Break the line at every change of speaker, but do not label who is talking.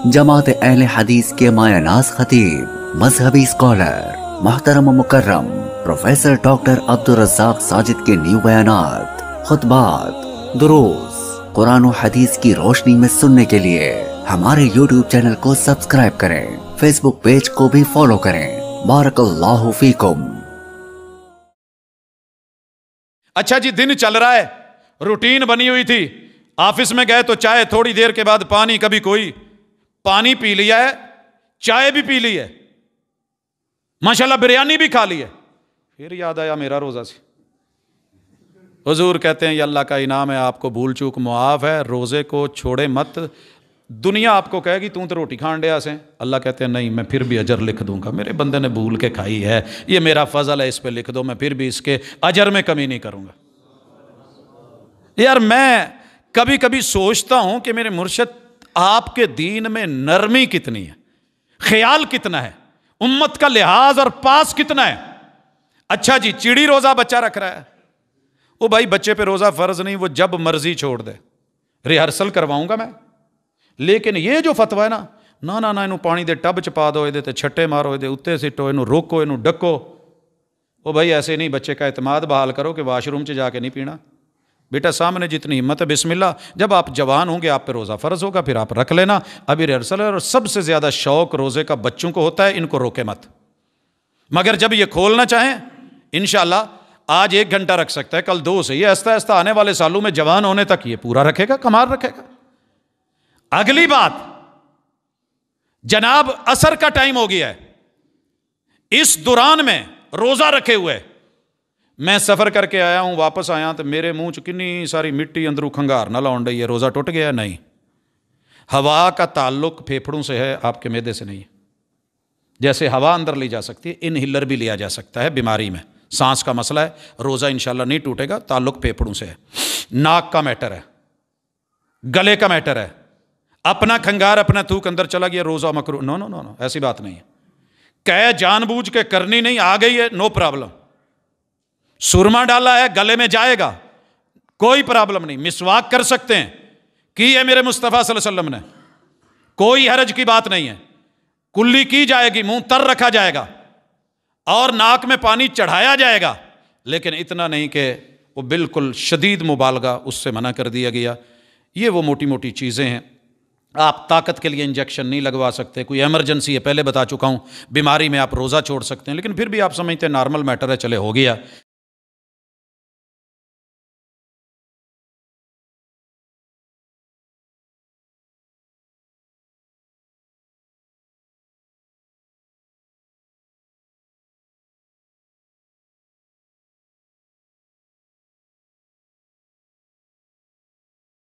جماعت اہل حدیث کے مایہ ناز خطیب، مذہبی اسکالر، محترم و مکرم پروفیسر ڈاکٹر عبدالرزاق ساجد کے نیو بیانات، خطبات، دروس قرآن و حدیث کی روشنی میں سننے کے لیے ہمارے یوٹیوب چینل کو سبسکرائب کریں، فیس بک پیج کو بھی فالو کریں۔ بارک اللہ فیکم۔
اچھا جی، دن چل رہا ہے، روٹین بنی ہوئی تھی، آفس میں گئے تو چائے، تھوڑی دیر کے بعد پانی، کبھی کوئی پانی پی لیا ہے، چائے بھی پی لی ہے، ماشاءاللہ بریانی بھی کھا لی ہے، پھر یاد آیا میرا روزہ سے۔ حضور کہتے ہیں یہ اللہ کا انعام ہے، آپ کو بھول چوک معاف ہے، روزے کو چھوڑے مت۔ دنیا آپ کو کہے گی تو روٹی کھان ڈیا سے، اللہ کہتے ہیں نہیں، میں پھر بھی اجر لکھ دوں گا، میرے بندے نے بھول کے کھائی ہے، یہ میرا فضل ہے، اس پہ لکھ دو، میں پھر بھی اس کے اجر میں کمی نہیں کروں گا۔ یار میں کبھی کبھی سوچتا ہوں کہ میرے مرشد آپ کے دین میں نرمی کتنی ہے، خیال کتنا ہے، امت کا لحاظ اور پاس کتنا ہے۔ اچھا جی، چڑی روزہ بچہ رکھ رہا ہے، وہ بھائی بچے پہ روزہ فرض نہیں، وہ جب مرضی چھوڑ دے، ریہرسل کرواؤں گا میں، لیکن یہ جو فتویٰ ہے نا، نہ انہوں پانی دے ٹب چ پا دو، یہ تے چھٹے مارو، یہ اتنے سٹو، انہوں روکو، انہوں ڈکو، وہ بھائی ایسے نہیں، بچے کا اعتماد بحال کرو کہ واش روم چ جا کے نہیں پینا، بیٹا سامنے جتنی ہمت ہے بسم اللہ، جب آپ جوان ہوں گے آپ پہ روزہ فرض ہوگا، پھر آپ رکھ لینا، ابھی ریہرسل ہے۔ اور سب سے زیادہ شوق روزے کا بچوں کو ہوتا ہے، ان کو روکے مت، مگر جب یہ کھولنا چاہیں انشاءاللہ آج 1 گھنٹہ رکھ سکتا ہے، کل 2 سے، یہ آہستہ آہستہ آنے والے سالوں میں جوان ہونے تک یہ پورا رکھے گا، کمال رکھے گا۔ اگلی بات، جناب عصر کا ٹائم ہو گیا ہے، اس دوران میں روزہ رکھے ہوئے میں سفر کر کے آیا ہوں، واپس آیا تو میرے منہ چ کنی ساری مٹی اندروں کھنگار نہ لاؤں ڈی ہے، روزہ ٹوٹ گیا؟ نہیں، ہوا کا تعلق پھیپھڑوں سے ہے، آپ کے معدے سے نہیں ہے۔ جیسے ہوا اندر لی جا سکتی ہے، انہیلر بھی لیا جا سکتا ہے بیماری میں، سانس کا مسئلہ ہے، روزہ انشاءاللہ نہیں ٹوٹے گا، تعلق پھیپھڑوں سے ہے۔ ناک کا میٹر ہے، گلے کا میٹر ہے، اپنا کھنگار اپنا تھوک اندر چلا گیا، روزہ مکروہ، نو نو نو نو، ایسی بات نہیں ہے۔ کہ جان بوجھ کے کرنی نہیں، آ گئی ہے، نو پرابلم۔ سرما ڈالا ہے، گلے میں جائے گا، کوئی پرابلم نہیں، مسواک کر سکتے ہیں، کی ہے میرے مصطفیٰ صلی اللہ علیہ وسلم نے، کوئی حرج کی بات نہیں ہے، کلی کی جائے گی، منہ تر رکھا جائے گا اور ناک میں پانی چڑھایا جائے گا، لیکن اتنا نہیں کہ وہ بالکل شدید مبالغہ، اس سے منع کر دیا گیا۔ یہ وہ موٹی موٹی چیزیں ہیں۔ آپ طاقت کے لیے انجیکشن نہیں لگوا سکتے، کوئی ایمرجنسی ہے، پہلے بتا چکا ہوں، بیماری میں آپ روزہ چھوڑ سکتے ہیں، لیکن پھر بھی آپ سمجھتے ہیں نارمل میٹر ہے، چلے ہو گیا۔